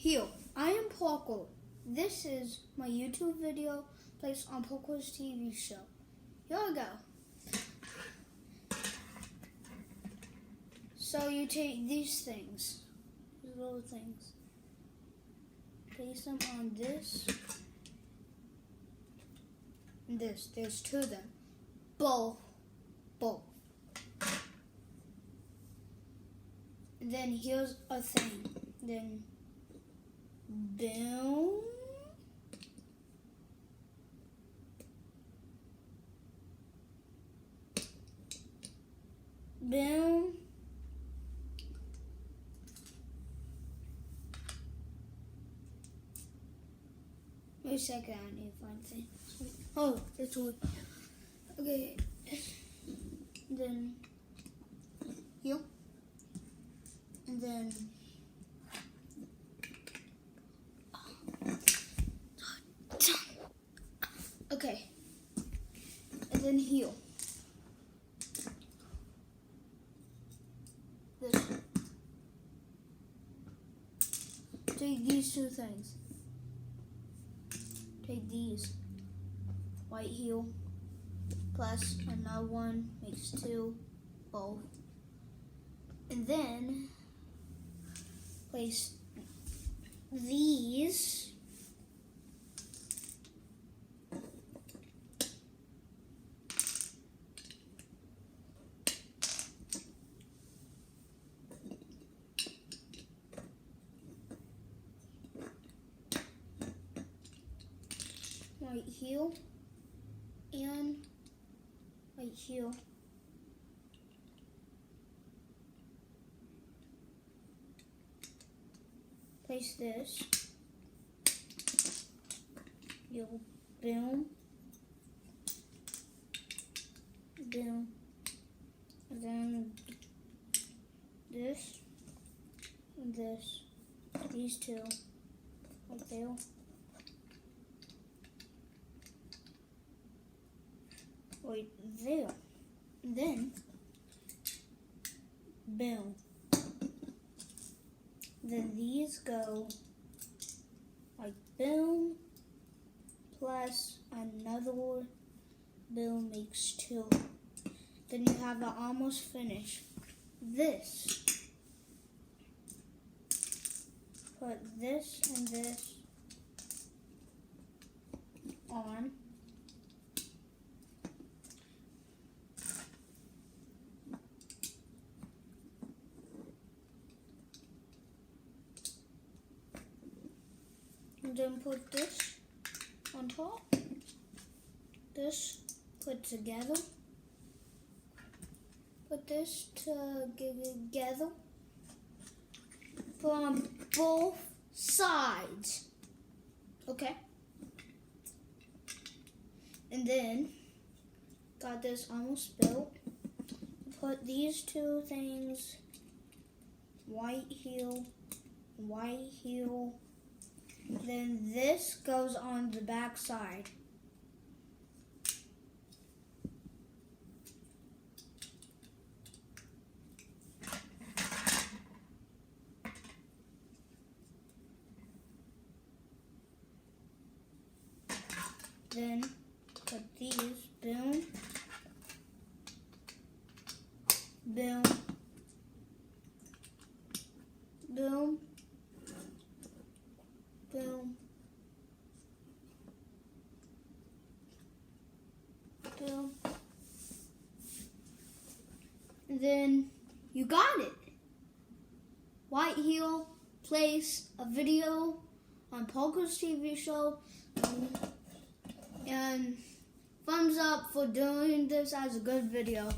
Here, I am Parker. This is my YouTube video placed on Parker's TV show. Here we go. So you take these things, these little things, place them on this and this. There's two of them. Both. And then here's a thing. Then boom. Boom. Wait a second, I need to find things. Oh, it's wood. Okay. Then here. And then okay. And then here. This. Take these two things. Take these. White heel plus another one makes two, both. And then place these white heel and white heel. Place this. You'll boom, boom, and then this, and this, these two, right there. Right there. And then, boom. Then these go like boom plus another boom makes two. Then you have an almost finished. This. Put this and this on. And then put this on top. This put together. Put this together from both sides. Okay. And then got this almost built. Put these two things, white heel, white heel. Then this goes on the back side. Then put these, boom, boom, boom, boom, boom. And then you got it. White heel plays a video on Parker's TV show. And thumbs up for doing this as a good video.